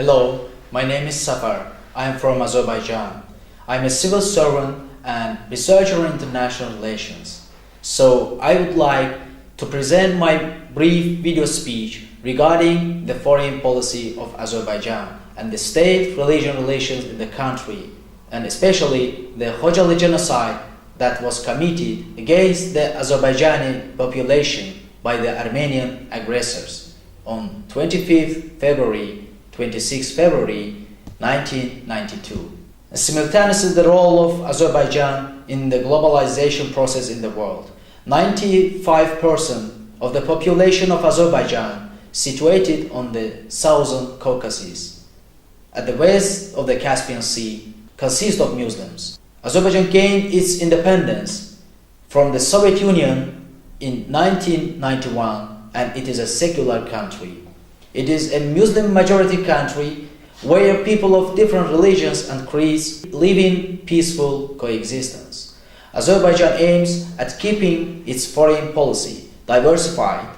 Hello, my name is Səfər. I am from Azerbaijan. I am a civil servant and researcher in international relations. So I would like to present my brief video speech regarding the foreign policy of Azerbaijan and the state-religion relations in the country, and especially the Khojaly genocide that was committed against the Azerbaijani population by the Armenian aggressors on 25th February, 26th February 1992. And simultaneously, the role of Azerbaijan in the globalization process in the world. 95% of the population of Azerbaijan situated on the southern Caucasus, at the west of the Caspian Sea, consists of Muslims. Azerbaijan gained its independence from the Soviet Union in 1991, and it is a secular country. It is a Muslim majority country where people of different religions and creeds live in peaceful coexistence. Azerbaijan aims at keeping its foreign policy diversified,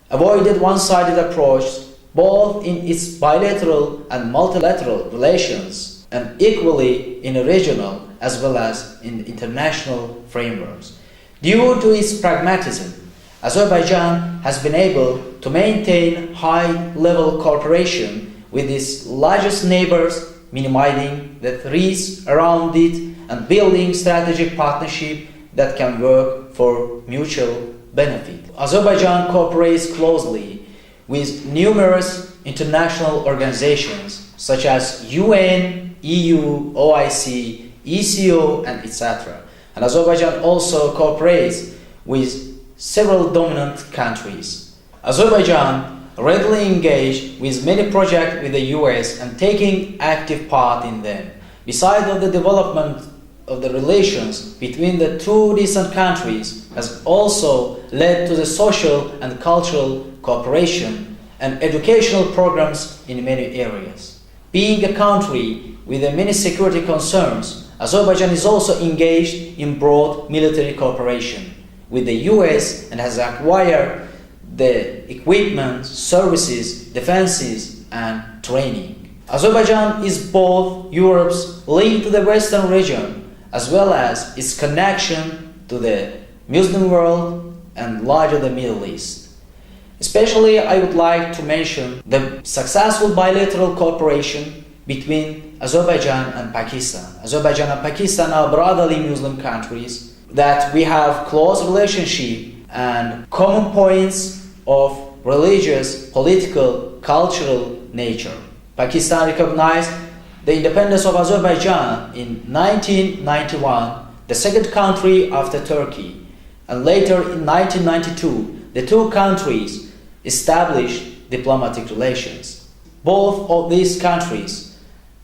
avoided one-sided approach both in its bilateral and multilateral relations, and equally in regional as well as in international frameworks. Due to its pragmatism, Azerbaijan has been able to maintain high-level cooperation with its largest neighbors, minimizing the threats around it and building strategic partnership that can work for mutual benefit. Azerbaijan cooperates closely with numerous international organizations such as UN, EU, OIC, ECO, and etc. And Azerbaijan also cooperates with several dominant countries. Azerbaijan regularly engaged with many projects with the US and taking active part in them. Besides the development of the relations between the two distant countries has also led to the social and cultural cooperation and educational programs in many areas. Being a country with many security concerns, Azerbaijan is also engaged in broad military cooperation with the US and has acquired the equipment, services, defenses, and training. Azerbaijan is both Europe's link to the Western region as well as its connection to the Muslim world and larger the Middle East. Especially, I would like to mention the successful bilateral cooperation between Azerbaijan and Pakistan. Azerbaijan and Pakistan are brotherly Muslim countries that we have close relationship and common points of religious, political, cultural nature. Pakistan recognized the independence of Azerbaijan in 1991, the second country after Turkey, and later in 1992, the two countries established diplomatic relations. Both of these countries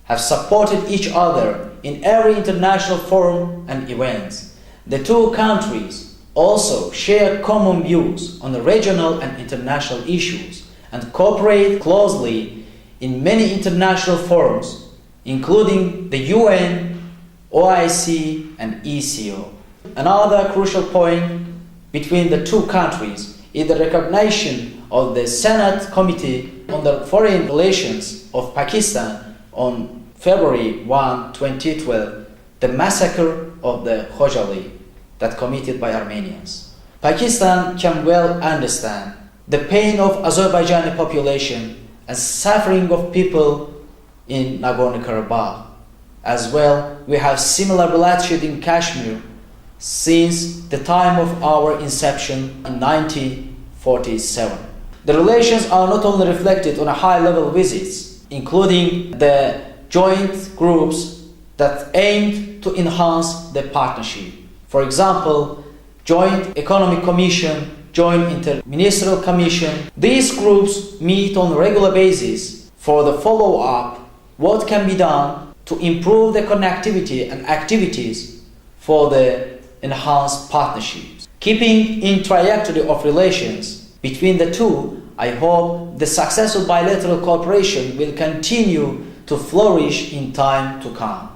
have supported each other in every international forum and events. The two countries also share common views on the regional and international issues and cooperate closely in many international forums, including the UN, OIC, and ECO. Another crucial point between the two countries is the recognition of the Senate Committee on the Foreign Relations of Pakistan on February 1, 2012, the massacre of the Khojaly that committed by Armenians. Pakistan can well understand the pain of Azerbaijani population and suffering of people in Nagorno-Karabakh. As well, we have similar bloodshed in Kashmir since the time of our inception in 1947. The relations are not only reflected on a high-level visits, including the joint groups that aimed to enhance the partnership. For example, Joint Economic Commission, Joint Interministerial Commission. These groups meet on a regular basis for the follow-up what can be done to improve the connectivity and activities for the enhanced partnerships. Keeping in trajectory of relations between the two, I hope the successful bilateral cooperation will continue to flourish in time to come.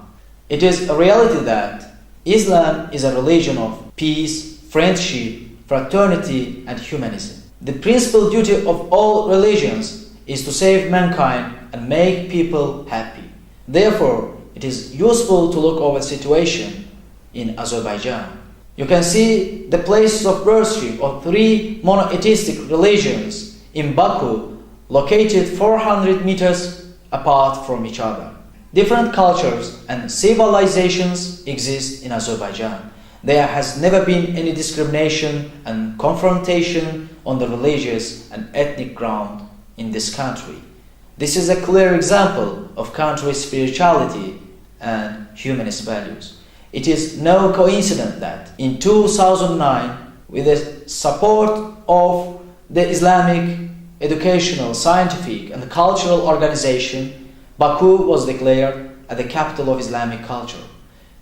It is a reality that Islam is a religion of peace, friendship, fraternity, and humanism. The principal duty of all religions is to save mankind and make people happy. Therefore, it is useful to look over the situation in Azerbaijan. You can see the places of worship of three monotheistic religions in Baku, located 400 meters apart from each other. Different cultures and civilizations exist in Azerbaijan. There has never been any discrimination and confrontation on the religious and ethnic ground in this country. This is a clear example of country's spirituality and humanist values. It is no coincidence that in 2009, with the support of the Islamic Educational, Scientific and Cultural Organization, Baku was declared as the capital of Islamic culture.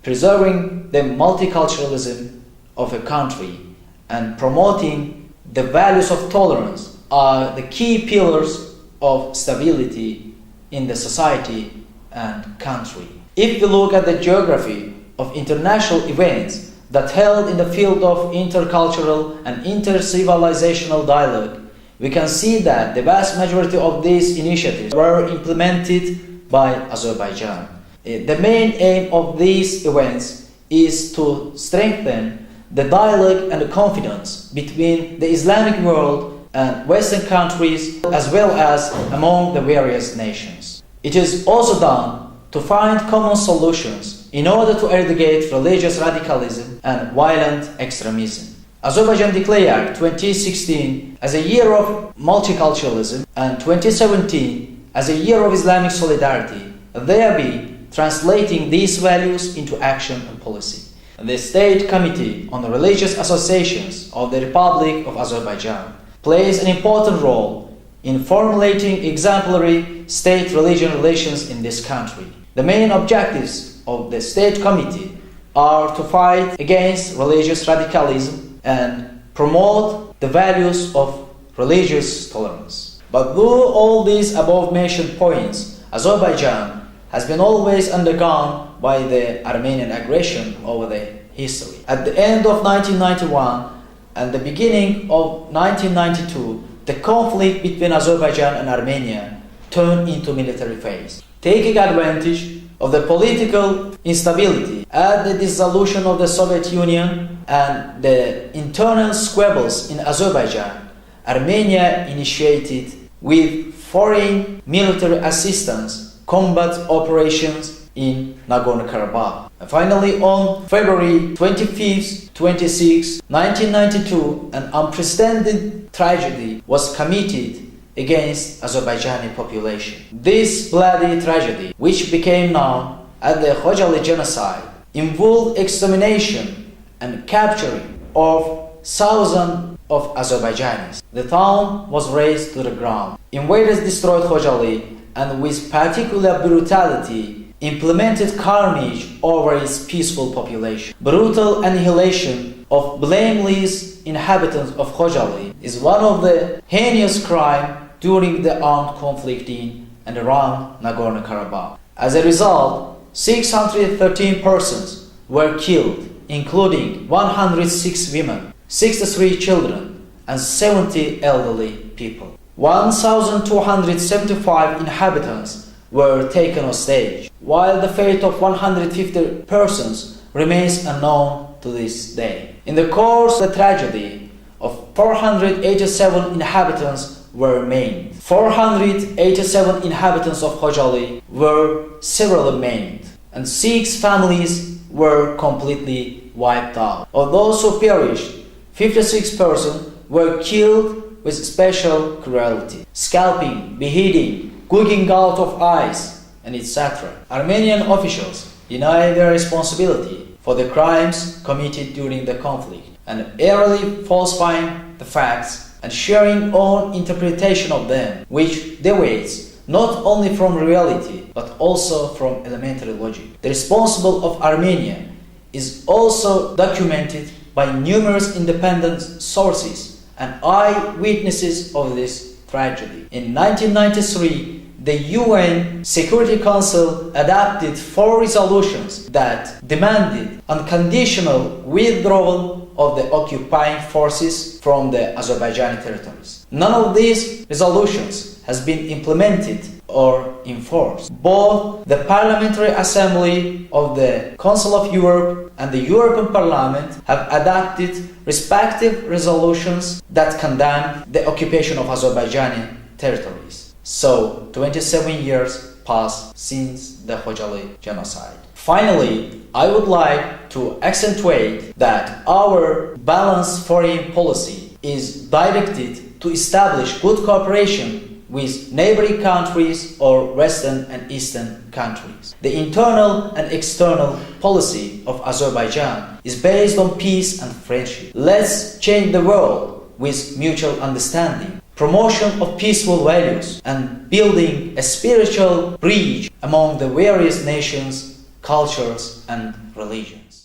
Preserving the multiculturalism of a country and promoting the values of tolerance are the key pillars of stability in the society and country. If we look at the geography of international events that held in the field of intercultural and inter-civilizational dialogue, we can see that the vast majority of these initiatives were implemented by Azerbaijan. The main aim of these events is to strengthen the dialogue and the confidence between the Islamic world and Western countries, as well as among the various nations. It is also done to find common solutions in order to eradicate religious radicalism and violent extremism. Azerbaijan declared 2016 as a year of multiculturalism and 2017 as a year of Islamic solidarity, thereby translating these values into action and policy. The State Committee on the Religious Associations of the Republic of Azerbaijan plays an important role in formulating exemplary state-religion relations in this country. The main objectives of the State Committee are to fight against religious radicalism and promote the values of religious tolerance. But though all these above-mentioned points, Azerbaijan has been always undergone by the Armenian aggression over the history. At the end of 1991 and the beginning of 1992, the conflict between Azerbaijan and Armenia turned into military phase. Taking advantage of the political instability and the dissolution of the Soviet Union and the internal squabbles in Azerbaijan, Armenia initiated with foreign military assistance combat operations in Nagorno-Karabakh. Finally, on February 25, 26, 1992, an unprecedented tragedy was committed against Azerbaijani population. This bloody tragedy, which became known as the Khojaly genocide, involved extermination and capturing of thousands of Azerbaijanis. The town was razed to the ground. Invaders destroyed Khojaly and with particular brutality implemented carnage over its peaceful population. Brutal annihilation of blameless inhabitants of Khojaly is one of the heinous crimes during the armed conflict in and around Nagorno-Karabakh. As a result, 613 persons were killed, including 106 women, 63 children, and 70 elderly people. 1,275 inhabitants were taken hostage, while the fate of 150 persons remains unknown to this day. In the course of the tragedy, of 487 inhabitants were maimed. 487 inhabitants of Khojaly were severely maimed, and 6 families were completely wiped out. Of those who perished, 56 persons were killed with special cruelty, scalping, beheading, gouging out of eyes, and etc. Armenian officials deny their responsibility for the crimes committed during the conflict and airily falsifying the facts and sharing own interpretation of them, which deviates not only from reality but also from elementary logic. The responsible of Armenia is also documented by numerous independent sources and eyewitnesses of this tragedy. In 1993, the UN Security Council adopted 4 resolutions that demanded unconditional withdrawal of the occupying forces from the Azerbaijani territories. None of these resolutions has been implemented or enforced. Both the Parliamentary Assembly of the Council of Europe and the European Parliament have adopted respective resolutions that condemn the occupation of Azerbaijani territories. So, 27 years passed since the Khojaly genocide. Finally, I would like to accentuate that our balanced foreign policy is directed to establish good cooperation with neighboring countries or Western and Eastern countries. The internal and external policy of Azerbaijan is based on peace and friendship. Let's change the world with mutual understanding, promotion of peaceful values, and building a spiritual bridge among the various nations, cultures, and religions.